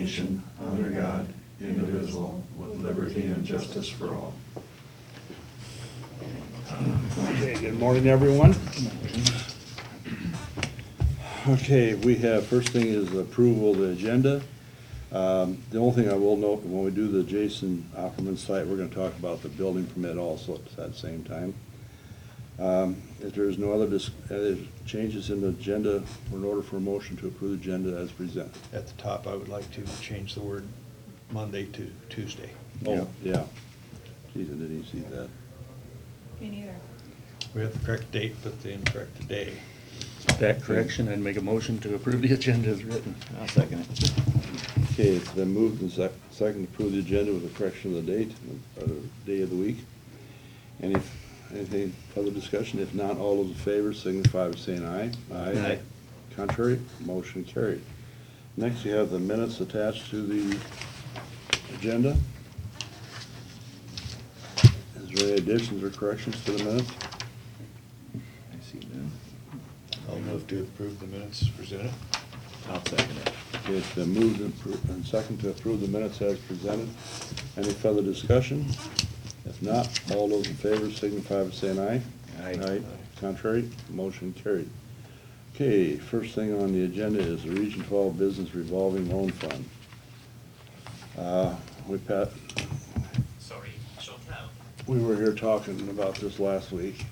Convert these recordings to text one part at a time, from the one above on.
nation, under God, indivisible, with liberty and justice for all. Okay, good morning, everyone. Okay, we have, first thing is approval of the agenda. The only thing I will note, when we do the Jason Opperman site, we're gonna talk about the building permit also at that same time. If there's no other changes in the agenda, we're in order for a motion to approve the agenda as presented. At the top, I would like to change the word Monday to Tuesday. Oh, yeah. Geez, I didn't even see that. Me neither. We have the correct date, but the incorrect day. That correction, I'd make a motion to approve the agenda as written. I'll second it. Okay, it's been moved and second to approve the agenda with the correction of the date, day of the week. Anything further discussion? If not, all those in favor signify by saying aye. Aye. Contrary, motion carried. Next, you have the minutes attached to the agenda. Is there any additions or corrections to the minutes? I see that. I'll move to approve the minutes presented. I'll second it. Okay, it's been moved and second to approve the minutes as presented. Any further discussion? If not, all those in favor signify by saying aye. Aye. Contrary, motion carried. Okay, first thing on the agenda is the Region 12 Business Revolving Loan Fund. We were here talking about this last week,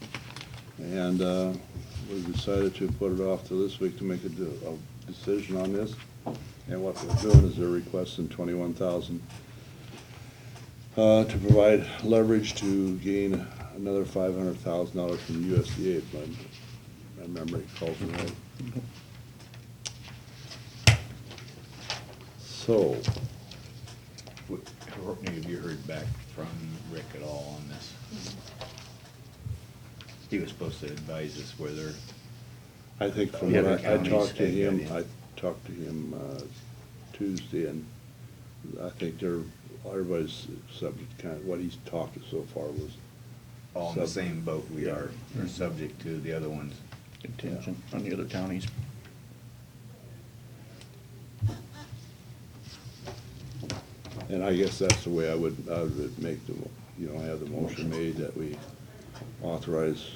and we decided to put it off to this week to make a decision on this. And what we're doing is they're requesting $21,000 to provide leverage to gain another $500,000 from USDA, if my memory calls me right. So, Have you heard back from Rick at all on this? He was supposed to advise us whether, I think from The what other I counties talked to had him, got in. I talked to him Tuesday, and I think everybody's subject, kind of, what he's talked to so far was all in the same boat we are, or subject to the other ones. Contingent on the other counties. And I guess that's the way I would make the, have the motion made that we authorize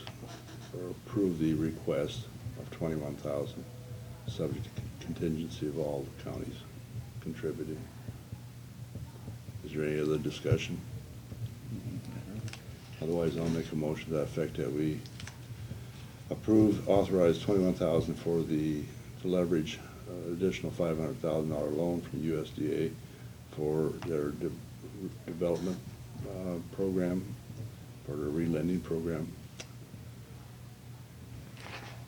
or approve the request of $21,000, subject to contingency of all the counties contributing. Is there any other discussion? Otherwise, I'll make a motion to that effect that we authorize $21,000 for to leverage additional $500,000 loan from USDA for their development program, for their relending program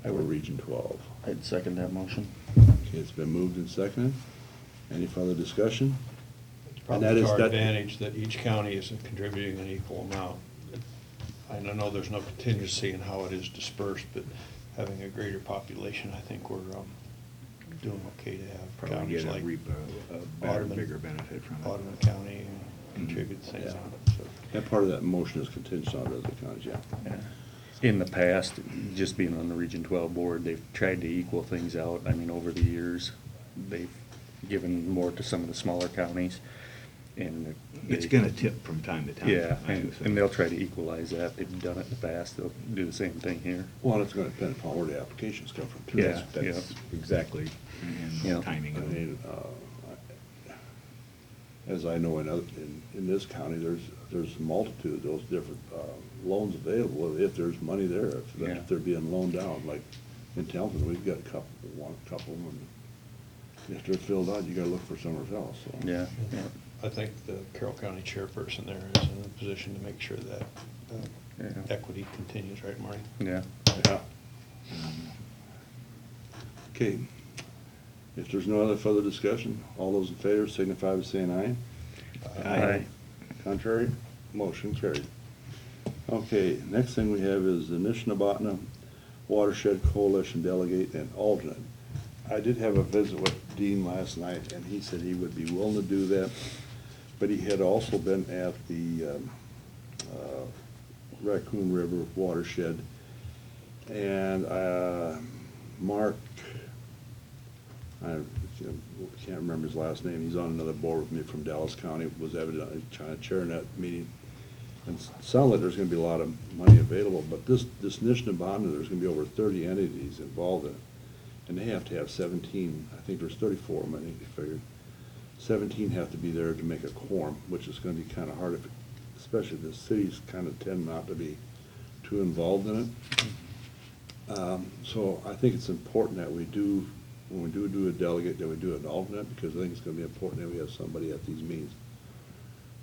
for Region 12. I'd second that motion. Okay, it's been moved and seconded. Any further discussion? Probably to our advantage that each county is contributing an equal amount. I know there's no contingency in how it is dispersed, but having a greater population, I think we're doing okay to have Probably counties get like a better, Audubon- bigger benefit from it. Audubon County contribute the same Yeah. amount. So. That part of that motion is contingent on other counties, yeah. Yeah. In the past, just being on the Region 12 board, they've tried to equal things out. I mean, over the years, they've given more to some of the smaller counties. And It's gonna tip from time to time. Yeah, I and assume. they'll try to equalize that. They've done it in the past. They'll do the same thing here. Well, it's gonna depend upon where the applications come from, too. Yeah. That's exactly, Yeah. and timing I of it. mean, as I know in this county, there's a multitude of those different loans available, if there's money there, Yeah. if they're being loaned out. Like in Templeton, we've got a couple, and if they're filled out, you gotta look for somewhere else, so. Yeah, yeah. I think the Carroll County chairperson there is in a position to make sure that Yeah. equity continues, right, Marty? Yeah. Yeah. Okay. If there's no other further discussion, all those in favor signify by saying aye. Aye. Contrary, motion carried. Okay, next thing we have is the Nishnabotna Watershed Coalition Delegate and Alternate. I did have a visit with Dean last night, and he said he would be willing to do that, but he had also been at the Raccoon River Watershed, and Mark, can't remember his last name, he's on another board with me from Dallas County, was evidently trying to chair in that meeting. And it sounded like there's gonna be a lot of money available, but this Nishnabanda, there's gonna be over 30 entities involved in it. And they have to have 17, I think there's 34 of them, I think they figured. 17 have to be there to make a quorum, which is gonna be kinda hard, especially the cities kinda tend not to be too involved in it. So I think it's important that we do, when we do a delegate, that we do an alternate, because I think it's gonna be important that we have somebody at these meetings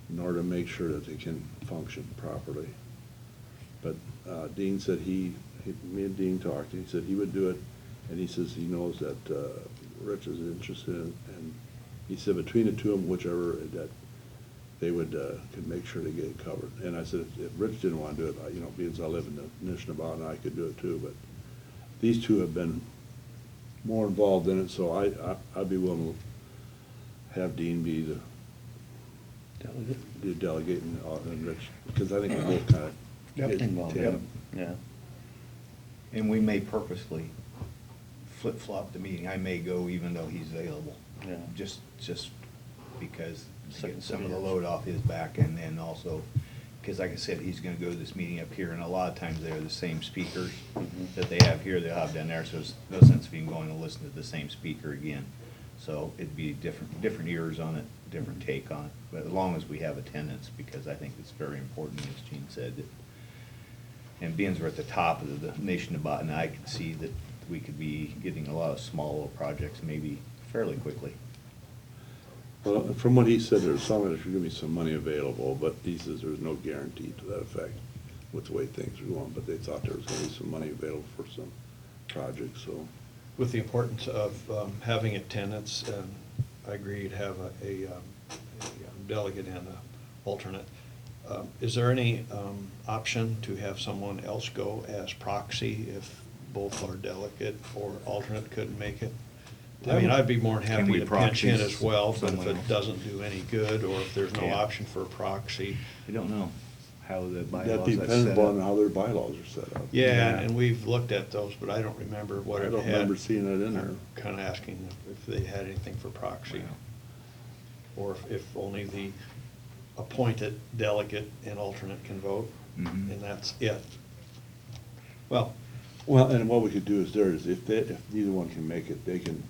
in order to make sure that they can function properly. But Dean said me and Dean talked, and he said he would do it, and he says he knows that Rich is interested in, and he said between the two of them, whichever, that they would, could make sure they get it covered. And I said, if Rich didn't want to do it, being as I live in the Nishnabot, I could do it too, but these two have been more involved in it, so I'd be willing to have Dean be the delegate and Rich, because I think we both kind of get Involved, tandem. yeah. And we may purposely flip-flop the meeting. I may go even though he's available. Yeah. Just because to Second get some of the city. load off his back, and then also, because like I said, he's gonna go to this meeting up here, and a lot of times they're the same speakers Mhm. that they have here, they'll have down there, so there's no sense of even going to listen to the same speaker again. So it'd be different ears on it, different take on it, but as long as we have attendance, because I think it's very important, as Gene said, that, and being we're at the top of the nation of Botany, I could see that we could be getting a lot of small little projects maybe fairly quickly. Well, from what he said, there's gonna be some money available, but he says there's no guarantee to that effect with the way things are going, but they thought there was gonna be some money available for some projects, so. With the importance of having attendance, I agree to have a delegate and an alternate. Is there any option to have someone else go as proxy if both our delegate or alternate couldn't make it? I mean, I'd be more than Can happy we to pinch in proxy as well, but if someone it else? doesn't do any good, or if there's no Yeah. option for a proxy. I don't know how the That bylaws are depends set upon up. how their bylaws are set up. Yeah, and we've looked at those, but I don't remember what I it had. don't remember seeing it in there. Kind of asking if they had anything for proxy. Wow. Or if only the appointed delegate and alternate can vote, Mhm. and that's it. Well, Well, and what we could do is if neither one can make it, they can,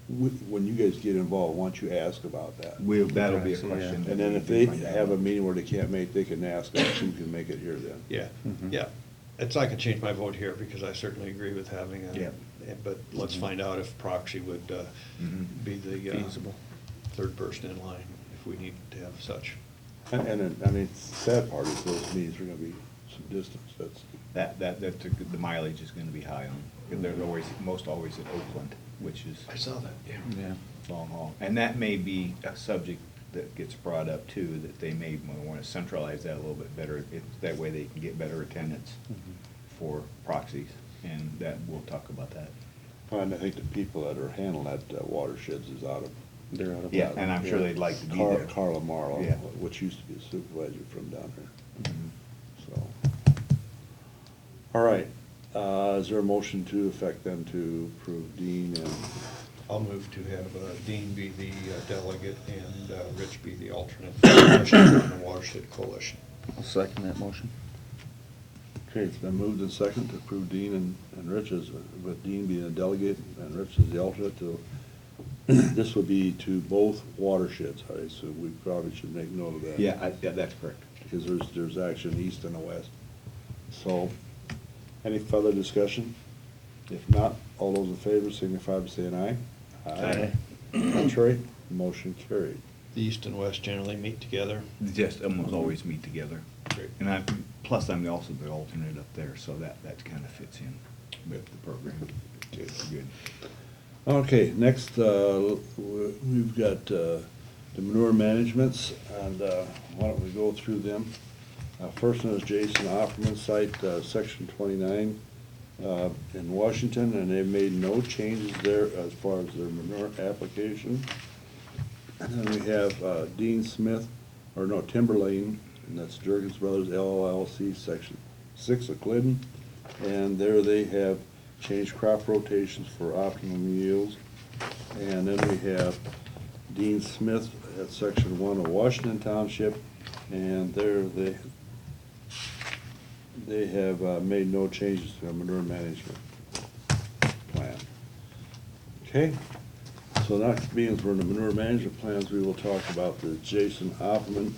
when you guys get involved, why don't you ask about that? That'll be a Proxy, yeah. question. And then if they have a meeting where they can't make, they can ask us who can make it here then. yeah, Mhm. yeah. I can change my vote here because I certainly agree with having a. Yeah. But let's find out if proxy would Mhm. be the Feasible. third person in line, if we need to have such. And sad part is those meetings are gonna be some distance, The mileage is gonna be high on, because they're most always at Oakland, which is I saw that, yeah. Yeah. long haul. And that may be a subject that gets brought up too, that they may wanna centralize that a little bit better. That way they can get better attendance for proxies, and that, we'll talk about that. And I think the people that are handling that watersheds is out of. They're out of. Yeah, and I'm sure they'd like to be there. Carl Marlowe, Yeah. which used to be a supervisor from down here, Mhm. so. All right, is there a motion to affect them to approve Dean and, I'll move to have Dean be the delegate and Rich be the alternate for the Watershed Coalition. I'll second that motion. okay, it's been moved and second to approve Dean and Rich as, with Dean being a delegate and Rich as the alternate to, this would be to both watersheds, all right, so we probably should make note of that. Yeah, that's correct. Because there's actually an east and a west. So, any further discussion? If not, all those in favor signify by saying aye. Aye. Contrary, motion carried. The east and west generally meet together. Just almost always meet together. Great. And plus I'm also the alternate up there, so that kind of fits in with the program. Good. Okay, next, we've got the manure managements, and why don't we go through them? First one is Jason Opperman site, section 29 in Washington, and they've made no changes there as far as their manure application. And then we have Dean Smith, Timberlane, and that's Jurgens Brothers LLC, section 6 of Glidden. And there they have changed crop rotations for optimum yields. And then we have Dean Smith at Section 1 of Washington Township, and they have made no changes to their manure management plan. Okay, so next being for the manure management plans, we will talk about the Jason Hoffman.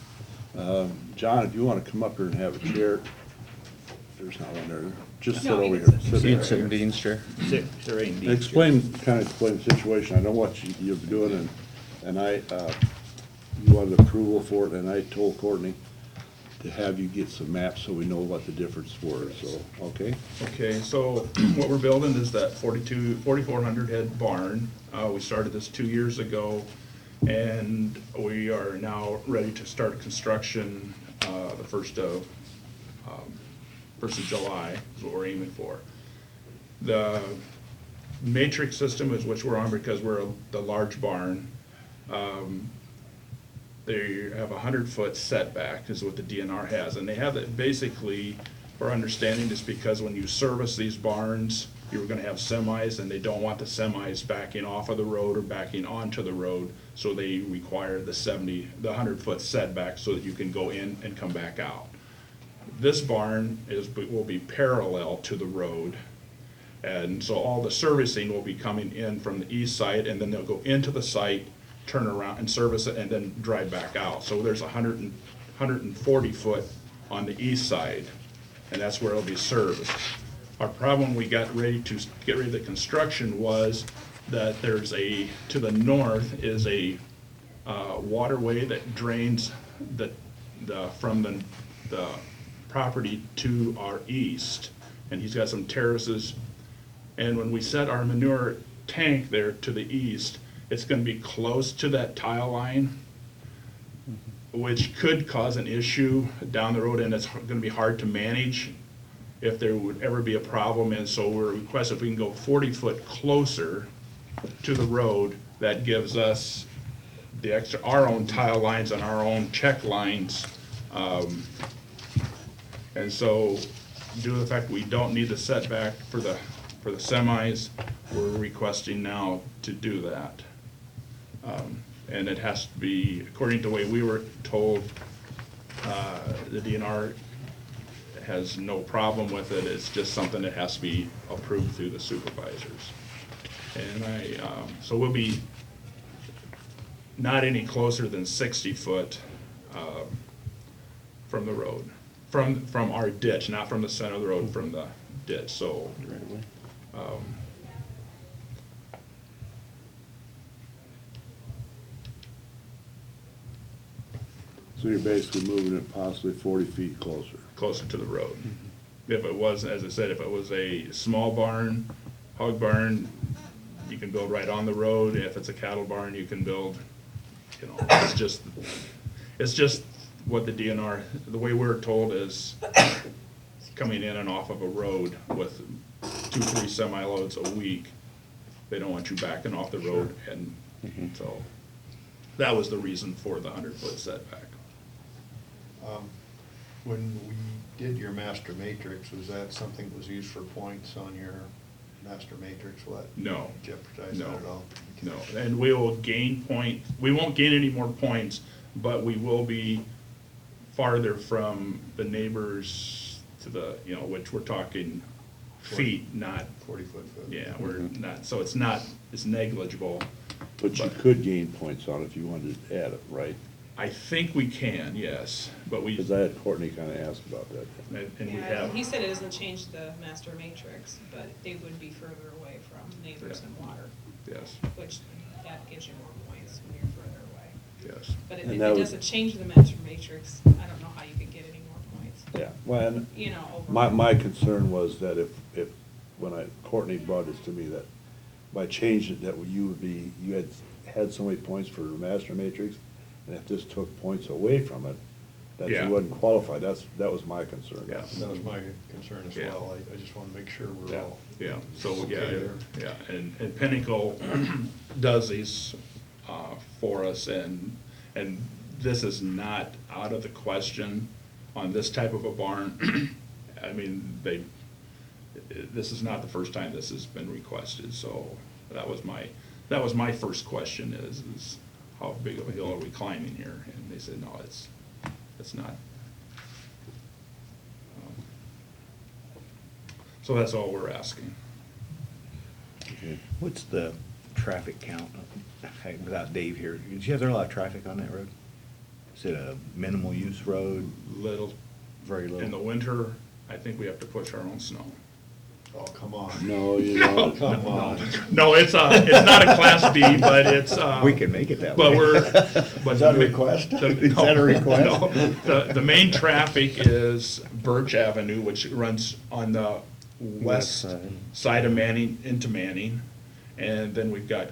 John, if you want to come up here and have a chair, there's not one there. Just sit No, over you here. can sit. Sit See, right it's in here. Dean's chair. There ain't need. Explain the situation. I know what you're doing, and you wanted approval for it, and I told Courtney to have you get some maps so we know what the difference were, so, okay? Okay, so what we're building is that 4,400 head barn. We started this 2 years ago, and we are now ready to start construction the 1st of July is what we're aiming for. The matrix system is which we're on because we're the large barn. They have 100-foot setback is what the DNR has, and they have it basically, our understanding is because when you service these barns, you're gonna have semis, and they don't want the semis backing off of the road or backing onto the road, so they require the 100-foot setback so that you can go in and come back out. This barn will be parallel to the road, and so all the servicing will be coming in from the east side, and then they'll go into the site, turn around and service it, and then drive back out. So there's 140 foot on the east side, and that's where it'll be serviced. Our problem when we got ready to get ready to the construction was that there's to the north is a waterway that drains from the property to our east, and he's got some terraces. And when we set our manure tank there to the east, it's gonna be close to that tile line, which could cause an issue down the road, and it's gonna be hard to manage if there would ever be a problem. And so we're requesting if we can go 40 foot closer to the road, that gives us our own tile lines and our own check lines. And so due to the fact we don't need the setback for the semis, we're requesting now to do that. And it has to be, according to the way we were told, the DNR has no problem with it. It's just something that has to be approved through the supervisors. And so we'll be not any closer than 60 foot from the road, from our ditch, not from the center of the road, from the ditch. So So you're basically moving it possibly 40 feet closer. closer to the road. If it was, as I said, if it was a small barn, hog barn, you can build right on the road. If it's a cattle barn, you can build, it's just what the DNR, the way we're told is coming in and off of a road with 2-3 semi-loads a week. They don't want you backing off the road, and so that was the reason for the 100-foot setback. When we did your master matrix, was that something that was used for points on your master matrix? No. Jeopardize No. that at all? No, and we will gain we won't gain any more points, but we will be farther from the neighbors to the, which we're talking feet, not, 40-foot. yeah, we're not, so it's negligible. But you could gain points on it if you wanted to add it, right? I think we can, yes, but we, Because I had Courtney kind of ask about that. and we Yeah, have, he said it doesn't change the master matrix, but they would be further away from neighbors and water, yes, which that gives you more points when you're further away. yes. But if And it that was- doesn't change the master matrix, I don't know how you could get any more points. Yeah, well, and Overall. my concern was that when Courtney brought this to me, that by changing it, that you had so many points for the master matrix, and if this took points away from it, that Yeah. you wouldn't qualify. That was my concern. Yeah. That was my concern as Yeah. well. I just want to make sure we're Yeah, all. yeah, so, okay yeah, there. yeah, and Pinnacle does these for us, and this is not out of the question on this type of a barn. I mean, this is not the first time this has been requested, so that was that was my first question is how big of a hill are we climbing here? And they said, no, it's not. So that's all we're asking. Okay. What's the traffic count, without Dave here, is there a lot of traffic on that road? Is it a minimal use road? Little, Very in the little? winter, I think we have to push our own snow. Oh, come on. No, you don't. Come on. No, it's not a Class B, but it's. We can make it that way. But we're. but Is that a the- request? the- Is that a request? No, the main traffic is Birch Avenue, which runs on the west side. side of Manning into Manning. And then we've got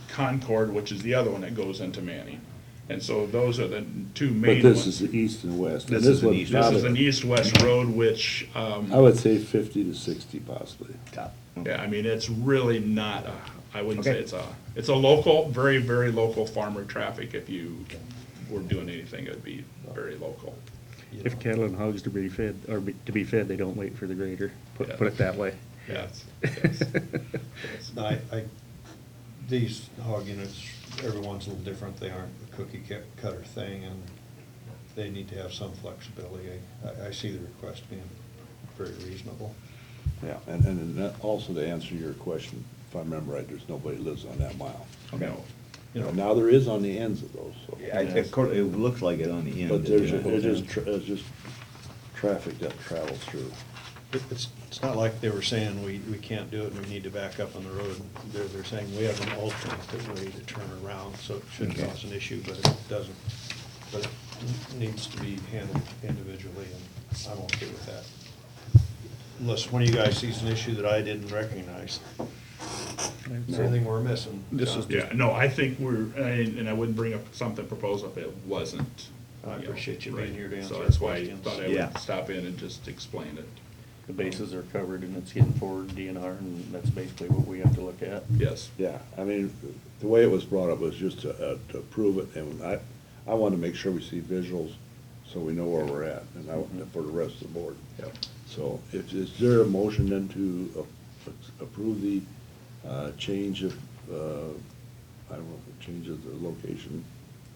Concord, which is the other one that goes into Manning. And so those are the two main But ones. this is the east and west. This And is an was east- This not is a- an east-west road, which, I would say 50 to 60 possibly. Top. yeah, I mean, it's really not, I wouldn't say Okay. it's a local, very, very local farmer traffic. If you were doing anything, it'd be very local. If cattle and hogs to be fed, to be fed, they don't wait for the grader, Yeah. put it that way. Yes, yes. These hog units, everyone's a little different. They aren't a cookie cutter thing, and they need to have some flexibility. I see the request being very reasonable. Yeah, and then also to answer your question, if I remember right, there's nobody lives on that mile. Okay. You know, Now, there is on the ends of those, so. Yeah, it looks like it on the end. But it's just traffic that travels through. It's not like they were saying we can't do it and we need to back up on the road. They're saying we have an alternate way to turn around, so it shouldn't Okay. cause an issue, but it doesn't. But it needs to be handled individually, and I'm okay with that. Unless one of you guys sees an issue that I didn't recognize. Is there anything we're missing? This is John? Yeah, no, I think and I wouldn't bring up something proposed if it wasn't. I appreciate you being here to answer So our that's why I questions. thought I Yeah. would stop in and just explain it. The bases are covered and it's getting forward DNR, and that's basically what we have to look at. Yes. Yeah, I mean, the way it was brought up was just to prove it, and I want to make sure we see visuals so we know where we're at, and for the rest of the board. Yep. So is there a motion then to approve the change of, I don't know, change of the location?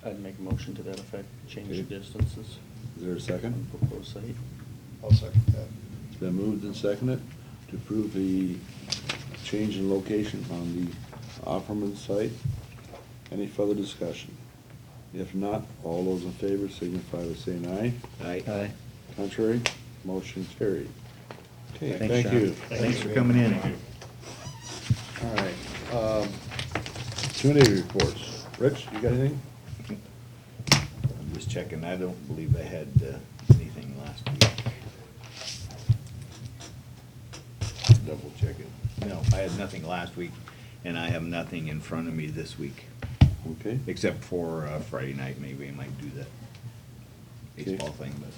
I'd make a motion to that effect, change the Okay. distances Is there a on second? proposed site. I'll second that. It's been moved and seconded to approve the change in location on the Opperman site. Any further discussion? If not, all those in favor signify by saying aye. Aye. Contrary, motion carried. Okay, Thanks, thank John. you. Thanks for coming in. All right. Committee reports. Rich, you got anything? I'm just checking, I don't believe I had anything last week. Double check it. No, I had nothing last week, and I have nothing in front of me this week, Okay. except for Friday night, maybe I might do that baseball thing, but.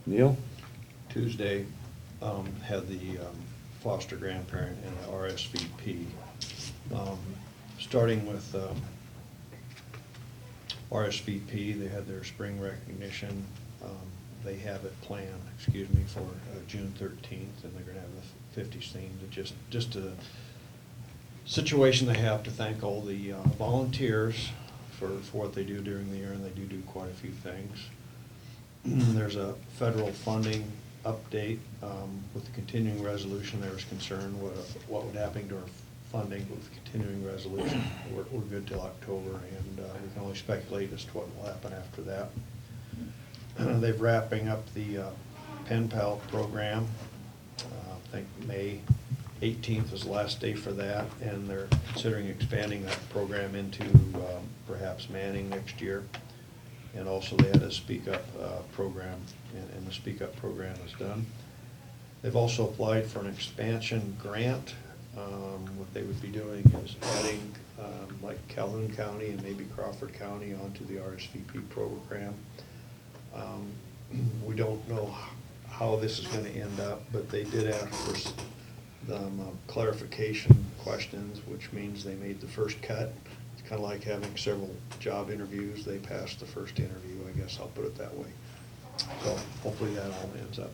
Neil? Tuesday, had the foster grandparent and the RSVP. Starting with RSVP, they had their spring recognition. They have it planned, for June 13th, and they're gonna have the 50s themed. Just a situation they have to thank all the volunteers for what they do during the year, and they do quite a few things. There's a federal funding update. With the continuing resolution, there was concern what would happen to our funding with the continuing resolution. We're good till October, and we can only speculate as to what will happen after that. They're wrapping up the Pen Pal program. I think May 18th was the last day for that, and they're considering expanding that program into perhaps Manning next year. And also they had a Speak Up program, and the Speak Up program is done. They've also applied for an expansion grant. What they would be doing is adding like Calhoun County and maybe Crawford County onto the RSVP program. We don't know how this is gonna end up, but they did ask for some clarification questions, which means they made the first cut. It's kinda like having several job interviews. They passed the first interview, I guess I'll put it that way. So hopefully that all ends up.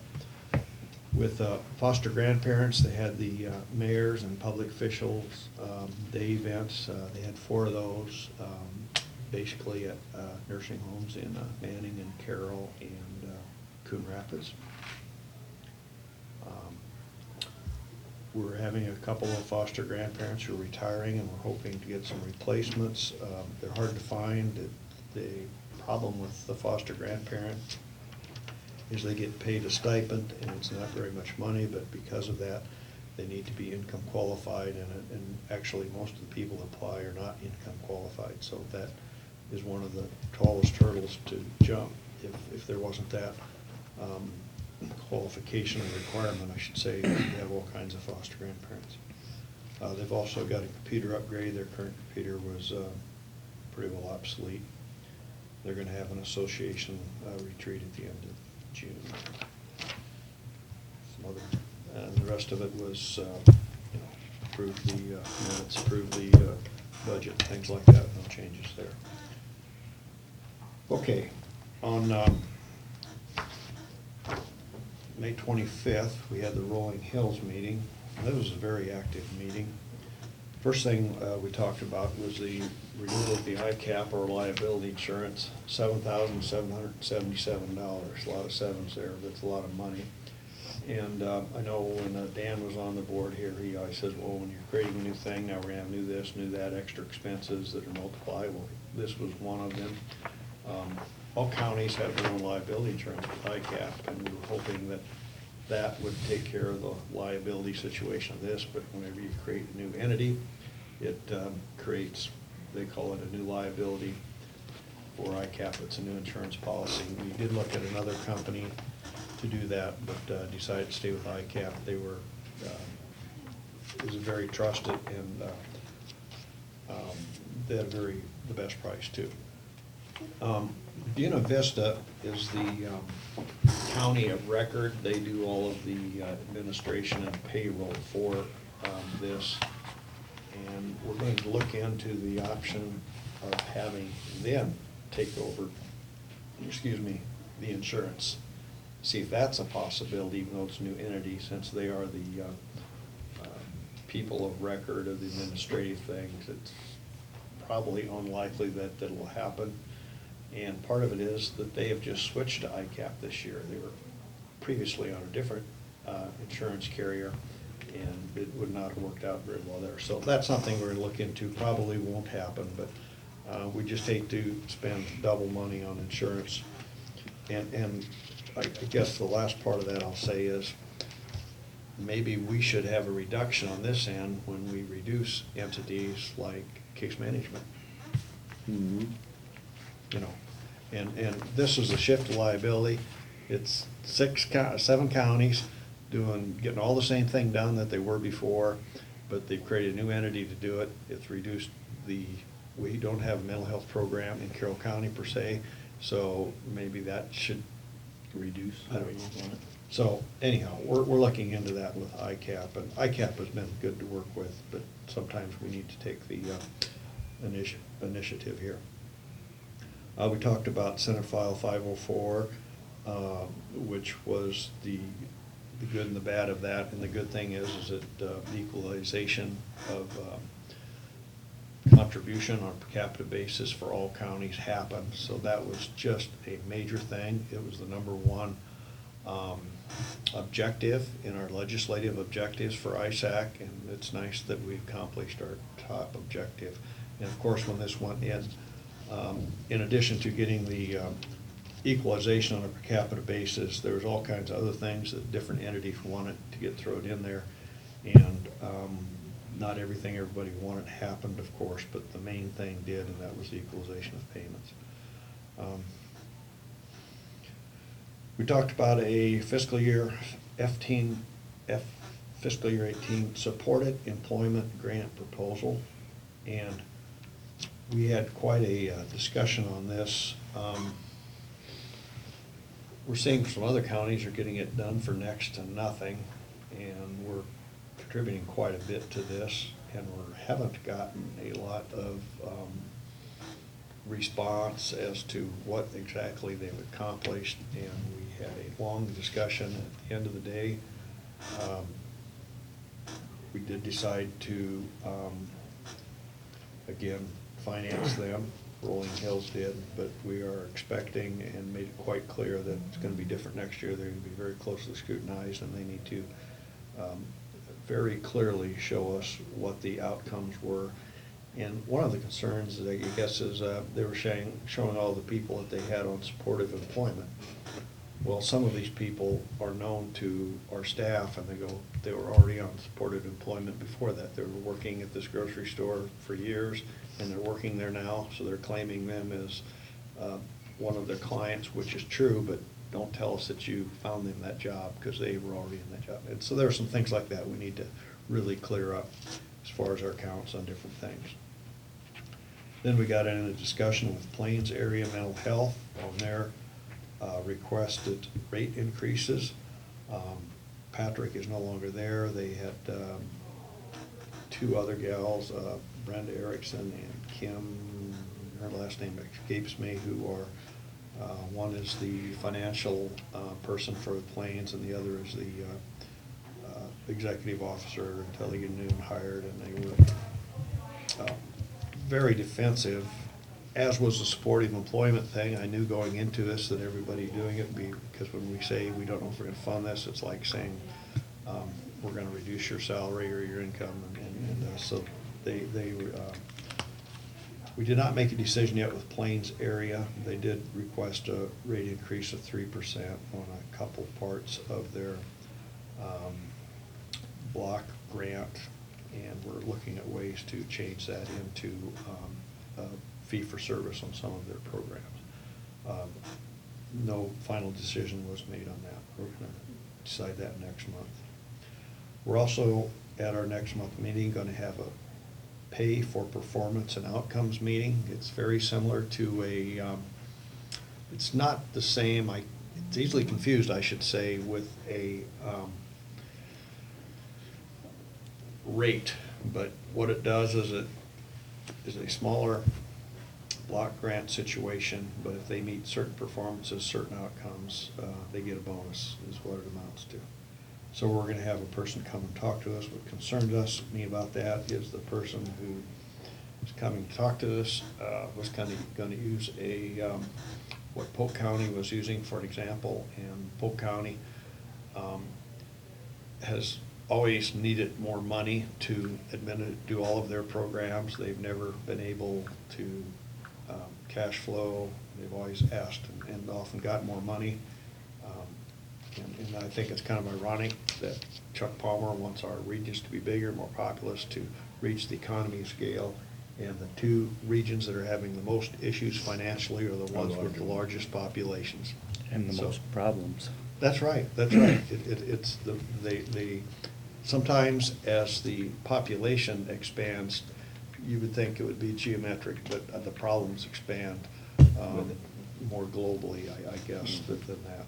With foster grandparents, they had the mayors and public officials day events. They had 4 of those, basically at nursing homes in Manning and Carroll and Coon Rapids. We're having a couple of foster grandparents who are retiring, and we're hoping to get some replacements. They're hard to find. The problem with the foster grandparent is they get paid a stipend, and it's not very much money, but because of that, they need to be income qualified, and actually, most of the people that apply are not income qualified, so that is one of the tallest hurdles to jump. If there wasn't that qualification and requirement, I should say, we have all kinds of foster grandparents. They've also got a computer upgrade. Their current computer was pretty well obsolete. They're gonna have an association retreat at the end of June. Some other, and the rest of it was, approve the minutes, approve the budget, things like that, no changes there. Okay, on May 25th, we had the Rolling Hills meeting. That was a very active meeting. First thing we talked about was the renewal of the ICAP or liability insurance, $7,777. A lot of sevens there, that's a lot of money. And I know when Dan was on the board here, he always says, well, when you're creating a new thing, now we're gonna have new this, new that, extra expenses that are multipliable. This was one of them. All counties have their own liability insurance with ICAP, and we were hoping that that would take care of the liability situation of this, but whenever you create a new entity, it creates, they call it a new liability for ICAP. It's a new insurance policy. We did look at another company to do that, but decided to stay with ICAP. They were, it was very trusted, and they had the best price too. Buena Vista is the county of record. They do all of the administration and payroll for this. And we're going to look into the option of having them take over, the insurance. See if that's a possibility, even though it's a new entity, since they are the people of record of the administrative things. It's probably unlikely that that will happen. And part of it is that they have just switched to ICAP this year. They were previously on a different insurance carrier, and it would not have worked out very well there. So that's something we're going to look into. Probably won't happen, but we just hate to spend double money on insurance. And I guess the last part of that I'll say is maybe we should have a reduction on this end when we reduce entities like case management. Mm-hmm. And this is a shift to liability. It's 7 counties getting all the same thing done that they were before, but they've created a new entity to do it. It's reduced we don't have a mental health program in Carroll County per se, so maybe that should reduce. I don't know. So anyhow, we're looking into that with ICAP, and ICAP has been good to work with, but sometimes we need to take the initiative here. We talked about Senate File 504, which was the good and the bad of that. And the good thing is that the equalization of contribution on a per capita basis for all counties happened. So that was just a major thing. It was the #1 objective in our legislative objectives for ISAC, and it's nice that we accomplished our top objective. And of course, when this went in addition to getting the equalization on a per capita basis, there was all kinds of other things that different entities wanted to get thrown in there. And not everything everybody wanted happened, of course, but the main thing did, and that was the equalization of payments. We talked about a fiscal year 18 supported employment grant proposal, and we had quite a discussion on this. We're seeing some other counties are getting it done for next to nothing, and we're contributing quite a bit to this, and we haven't gotten a lot of response as to what exactly they've accomplished. And we had a long discussion at the end of the day We did decide to, again, finance them. Rolling Hills did, but we are expecting and made it quite clear that it's gonna be different next year. They're gonna be very closely scrutinized, and they need to very clearly show us what the outcomes were. And one of the concerns, I guess, is they were showing all the people that they had on supportive employment. Well, some of these people are known to our staff, and they were already on supported employment before that. They were working at this grocery store for years, and they're working there now, so they're claiming them as one of their clients, which is true, but don't tell us that you found them that job, because they were already in that job. And so there are some things like that we need to really clear up as far as our counts on different things. Then we got into a discussion with Plains Area Mental Health on their requested rate increases. Patrick is no longer there. They had two other gals, Brenda Erickson and Kim, her last name escapes me, who are, one is the financial person for the Plains, and the other is the executive officer until they get new and hired, and they were very defensive, as was the supportive employment thing. I knew going into this that everybody doing it would be, because when we say we don't know if we're gonna fund this, it's like saying we're gonna reduce your salary or your income, and so they we did not make a decision yet with Plains Area. They did request a rate increase of 3% on a couple parts of their block grant, and we're looking at ways to change that into a fee for service on some of their programs. No final decision was made on that. We're gonna decide that next month. We're also, at our next month meeting, gonna have a pay for performance and outcomes meeting. It's very similar to a, it's not the same, it's easily confused, I should say, with a rate, but what it does is it is a smaller block grant situation, but if they meet certain performances, certain outcomes, they get a bonus, is what it amounts to. So we're gonna have a person come and talk to us. What concerned me about that is the person who is coming to talk to us was kind of gonna use what Polk County was using for an example, and Polk County has always needed more money to do all of their programs. They've never been able to cash flow. They've always asked and often got more money. And I think it's kind of ironic that Chuck Palmer wants our regions to be bigger, more populous, to reach the economy scale. And the two regions that are having the most issues financially are the ones with the largest populations. And the So- most problems. That's right, that's right. It's sometimes as the population expands, you would think it would be geometric, but the problems expand more globally, I guess, than that,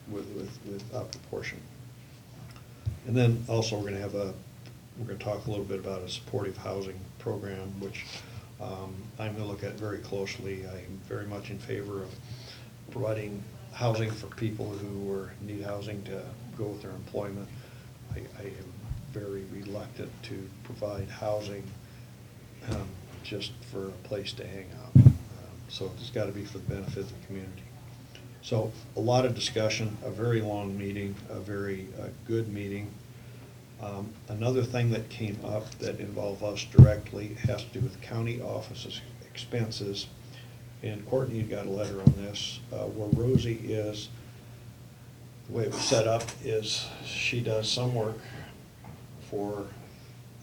with proportion. And then also we're gonna talk a little bit about a supportive housing program, which I'm gonna look at very closely. I'm very much in favor of providing housing for people who need housing to go with their employment. I am very reluctant to provide housing just for a place to hang out. So it's gotta be for the benefit of the community. So a lot of discussion, a very long meeting, a very good meeting. Another thing that came up that involved us directly has to do with county offices expenses. And Courtney got a letter on this, where Rosie is, the way it was set up is she does some work for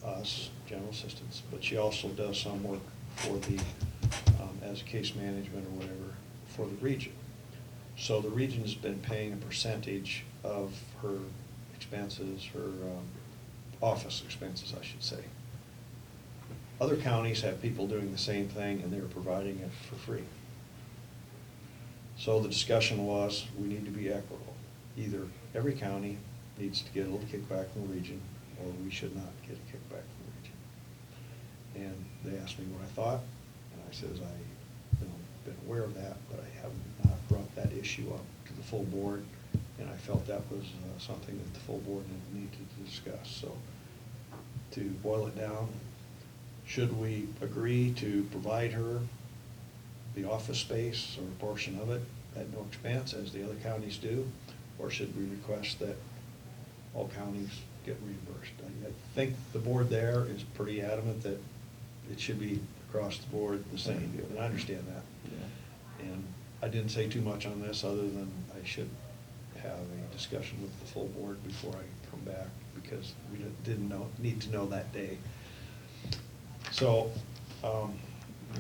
us, general assistants, but she also does some work for the, as case management or whatever, for the region. So the region's been paying a percentage of her expenses, her office expenses, I should say. Other counties have people doing the same thing, and they're providing it for free. So the discussion was, we need to be equitable. Either every county needs to get a little kickback from the region, or we should not get a kickback from the region. And they asked me what I thought, and I said, I've been aware of that, but I have not brought that issue up to the full board. And I felt that was something that the full board needed to discuss. So to boil it down, should we agree to provide her the office space or a portion of it at no expense, as the other counties do? Or should we request that all counties get reimbursed? I think the board there is pretty adamant that it should be across the board the same, and I understand that. And I didn't say too much on this, other than I should have a discussion with the full board before I come back, because we need to know that day. So,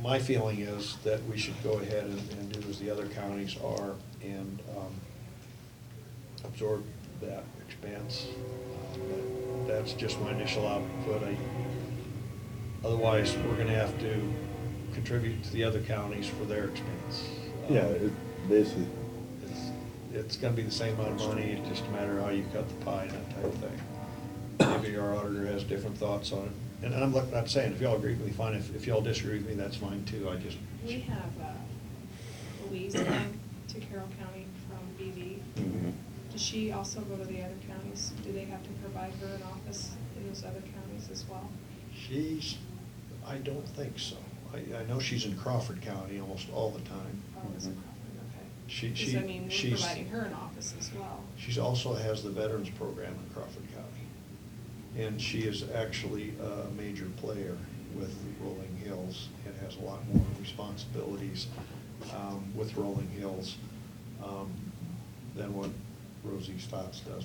my feeling is that we should go ahead and do as the other counties are, and absorb that expense. That's just my initial output. Otherwise, we're gonna have to contribute to the other counties for their expense. Yeah, it basically, It's gonna be the same amount of money, it's just a matter of how you cut the pie, that type of thing. Maybe our auditor has different thoughts on it. And I'm not saying, if y'all agree with me, fine. If y'all disagree with me, that's fine too. We have Louise come to Carroll County from BV. Mhm. Does she also go to the other counties? Do they have to provide her an office in those other counties as well? I don't think so. I know she's in Crawford County almost all the time. Oh, is it Crawford? Okay. She- Because, I mean, we're she's- providing her an office as well. She also has the Veterans Program in Crawford County. And she is actually a major player with Rolling Hills and has a lot more responsibilities with Rolling Hills than what Rosie Stotts does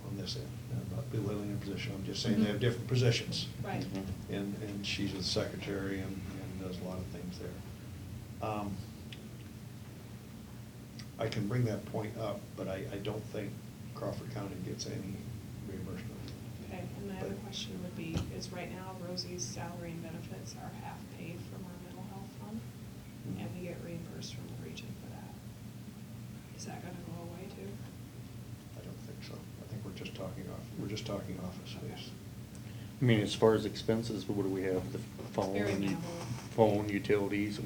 on this end. I'm not belittling her position, I'm just saying they have different positions. Right. And she's a secretary and does a lot of things there. I can bring that point up, but I don't think Crawford County gets any reimbursement. Okay, and my other question would be, is right now Rosie's salary and benefits are half paid from our mental health fund, and we get reimbursed from the region for that. Is that gonna go away too? I don't think so. I think we're just talking office space. I mean, as far as expenses, what do we have? The Very minimal. phone, utilities,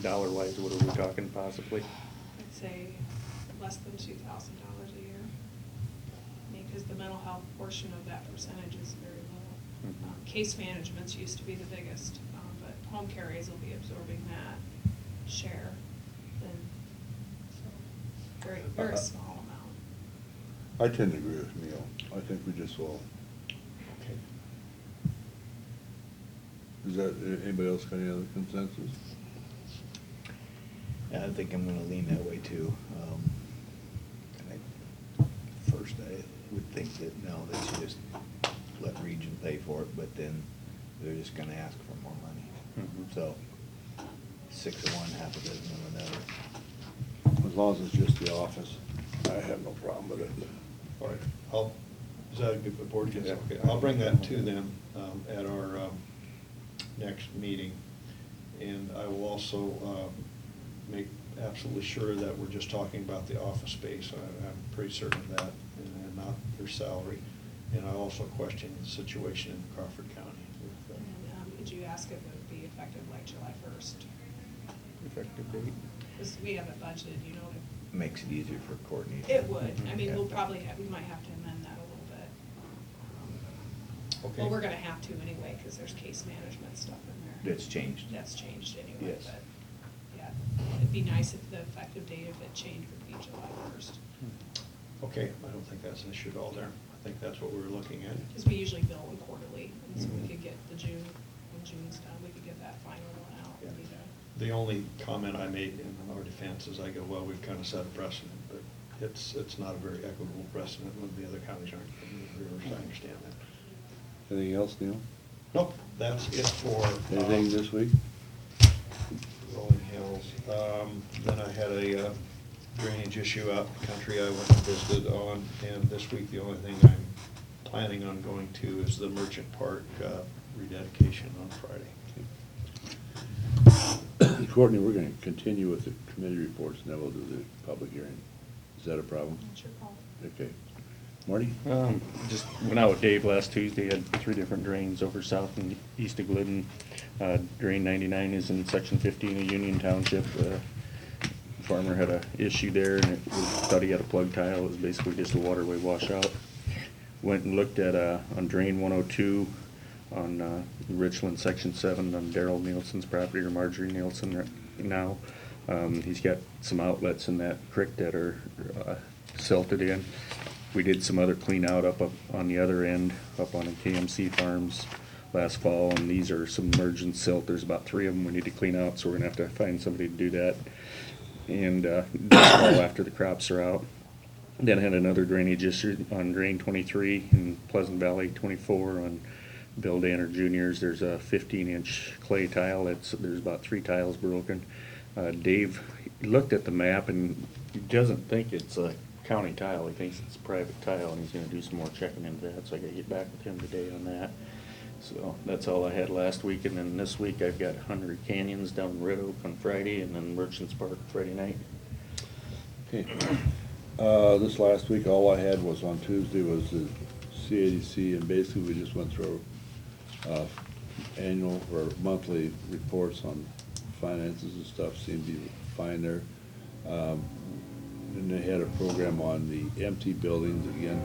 dollar-wise, what are we talking possibly? I'd say less than $2,000 a year. I mean, because the mental health portion of that percentage is very low. Mhm. Case managements used to be the biggest, but home care aides will be absorbing that share. Then, so, very small amount. I tend to agree with Neil. I think we just will. Okay. Is that, anybody else got any other consensus? Yeah, I think I'm gonna lean that way too. First, I would think that, no, they should just let Region pay for it, but then they're just gonna ask for more money. Mhm. So, 6 of one, half a dozen of another. As long as it's just the office, I have no problem with it. All right, is that a good board? Yes, Yeah. okay. I'll bring that to them at our next meeting. And I will also make absolutely sure that we're just talking about the office space. I'm pretty certain of that, and not their salary. And I also question the situation in Crawford County. with, And could you ask if it would be effective like July 1st? Effective date? Because we have it budgeted, you know. Makes it easier for Courtney. It would. I mean, Yeah. we'll probably we might have to amend that a little bit. Okay. Well, we're gonna have to anyway, because there's case management stuff in there. That's changed. That's changed anyway, Yes. but, yeah, it'd be nice if the effective date, if it changed, would be July 1st. Okay, I don't think that's an issue at all there. I think that's what we were looking at. Because we usually bill them quarterly, and so we Mhm. could get when June's done, we could get that final one out. and be done. The only comment I made in our defense is I go, well, we've kind of set a precedent, but it's not a very equitable precedent when the other counties aren't getting the reimbursement. I understand that. Anything else, Neil? Nope, that's it for. Anything this week? Rolling Hills. Then I had a drainage issue out in the country I went and visited on, and this week the only thing I'm planning on going to is the Merchant Park rededication on Friday. Courtney, we're gonna continue with the committee reports, and then we'll do the public hearing. Is that a problem? That's your call. Okay. Marty? Just went out with Dave last Tuesday, had 3 different drains over south and east of Glidden. Drain 99 is in section 15 of Union Township. farmer had a issue there, and thought he had a plug tile. It was basically just a waterway washout. Went and looked at, on drain 102, on Richland Section 7, on Darrell Nielsen's property, or Marjorie Nielsen right now. He's got some outlets in that creek that are silted in. We did some other clean out up on the other end, up on the KMC farms last fall, and these are submergent silt. There's about 3 of them we need to clean out, so we're gonna have to find somebody to do that. And this fall after the crops are out. Then I had another drainage issue on drain 23 in Pleasant Valley, 24 on Bill Danner Jr.'s. There's a 15-inch clay tile. There's about 3 tiles broken. Dave looked at the map and he doesn't think it's a county tile. He thinks it's a private tile, and he's gonna do some more checking into that, so I gotta get back with him today on that. So that's all I had last week, and then this week I've got 100 Canyons down in Red Oak on Friday, and then Merchants Park Friday night. Okay. This last week, all I had was on Tuesday was the CADC, and basically we just went through annual or monthly reports on finances and stuff. Seemed to be fine there. And they had a program on the empty buildings again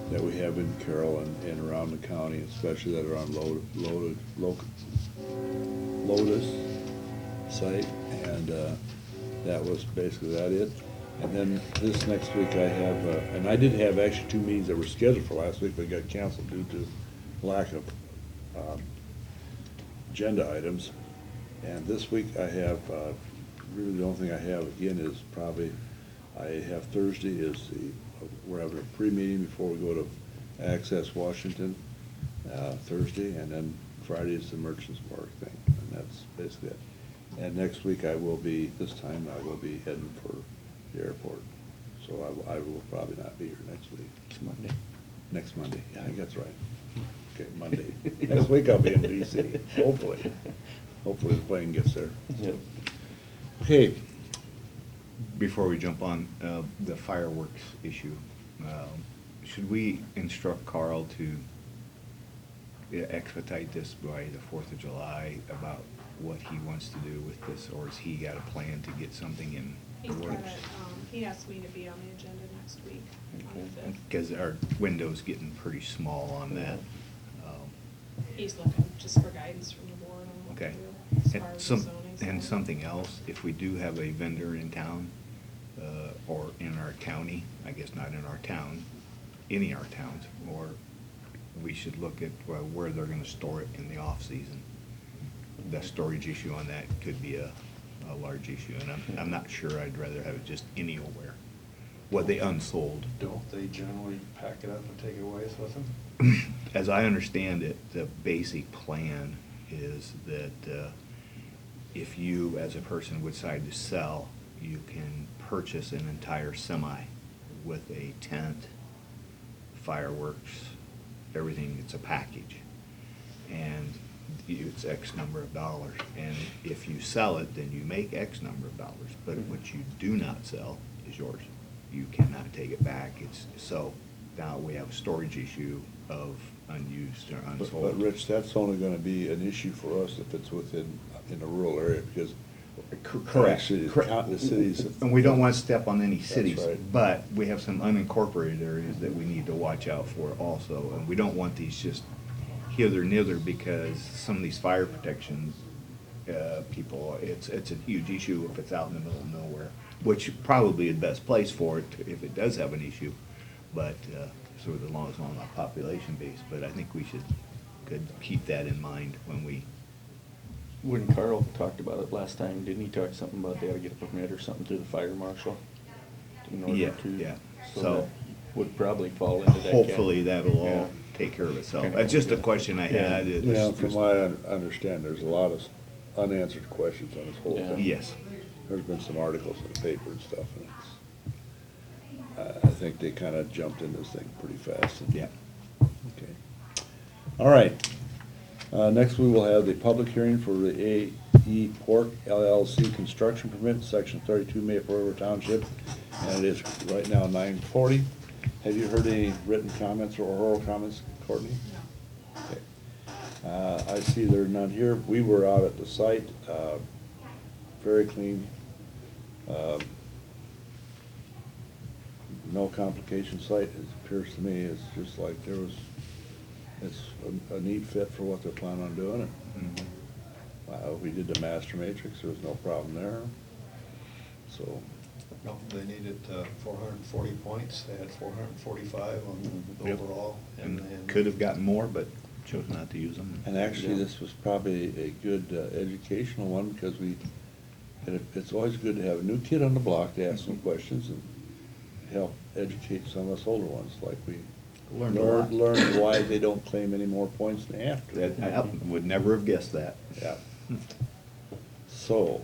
that we have in Carroll and around the county, especially that are on Lotus site, and that was basically it. And then this next week I have, and I did have actually 2 meetings that were scheduled for last week, but got canceled due to lack of agenda items. And this week I have, really the only thing I have again is probably, I have Thursday is we're having a pre-meeting before we go to Access Washington, Thursday, and then Friday is the Merchants Park thing, and that's basically it. And next week this time I will be heading for the airport, so I will probably not be here next week. It's Monday. Next Monday, yeah, I think that's right. Okay, Monday. Next week I'll be in DC, hopefully. Hopefully the plane gets there. Yep. Okay, Before we jump on the fireworks issue, should we instruct Carl to expedite this by the 4th of July about what he wants to do with this, or has he got a plan to get something in He's the got works? it, he asked me to be on the agenda next week, on the 5th. Because our window's getting pretty small on that. He's looking just for guidance from the board on what to Okay. do as And far as the some, zoning. and side. something else, if we do have a vendor in town, or in our county, I guess not in our town, any of our towns, or we should look at where they're gonna store it in the off-season. The storage issue on that could be a large issue, and I'm not sure I'd rather have it just anywhere. What they unsold. Don't they generally pack it up and take it away with them? As I understand it, the basic plan is that if you, as a person, would decide to sell, you can purchase an entire semi with a tent, fireworks, everything. It's a package. And it's X number of dollars. And if you sell it, then you make X number of dollars. But what you do not sell is yours. You cannot take it back. So now we have a storage issue of unused or unsold. but Rich, that's only gonna be an issue for us if it's in a rural area, because Correct. the cities. And we don't want to step on any cities, right. but we have some unincorporated areas that we need to watch out for also. And we don't want these just hither nither, because some of these fire protection people, it's a huge issue if it's out in the middle of nowhere, which probably is the best place for it if it does have an issue, but sort of along the population base. But I think we could keep that in mind when we. When Carl talked about it last time, didn't he talk something about they ought to get a permit or something through the fire marshal? In order Yeah, to, yeah. So So- that would probably fall into that. Hopefully category. that'll Yeah. all take care of itself. Okay. That's just a question I had. Yeah. Yeah, from what I understand, there's a lot of unanswered questions on this whole Yeah. thing. Yes. There's been some articles in the paper and stuff, and I think they kinda jumped in this thing pretty fast. Yeah. Okay. All right. Next, we will have the public hearing for the AE Pork LLC construction permit, section 32 Maple River Township, and it is right now 9:40. Have you heard any written comments or oral comments, Courtney? No. Okay. I see there are none here. We were out at the site, very clean. Um, No complication site, it appears to me, it's just like it's a neat fit for what they're planning on doing it. We did the master matrix, there was no problem there, so. No, they needed 440 points, they had 445 on the Yep. overall. And could have gotten more, but chose not to use them. And actually, this was probably a good educational one, because it's always good to have a new kid on the block to ask some questions and help educate some of us older ones, like we Learned a lot. learned why they don't claim any more points than they have to. That, I would never have guessed that. Yeah. So,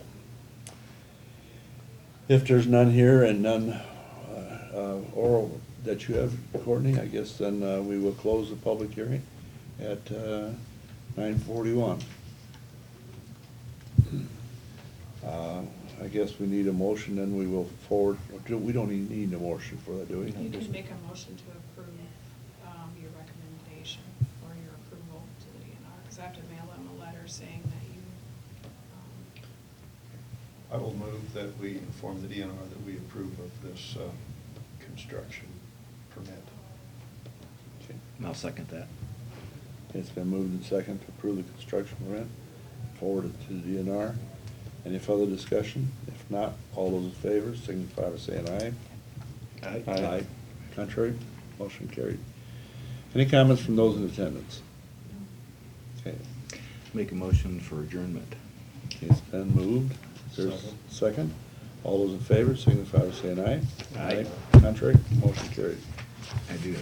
if there's none here and none oral that you have, Courtney, I guess then we will close the public hearing at 9:41. I guess we need a motion, then we will forward, we don't even need a motion for that, do we? You can make a motion to approve your recommendation or your approval to the DNR, because I have to mail them a letter saying that you, I will move that we inform the DNR that we approve of this construction permit. Okay. I'll second that. It's been moved and second to approve the construction permit, forward it to the DNR. Any further discussion? If not, all those in favor signify by saying aye. Aye. Aye. Contrary? Motion carried. Any comments from those in attendance? Okay. Make a motion for adjournment. It's been moved. Is there a second? All those in favor signify by saying aye. Aye. Contrary? Motion carried. I do.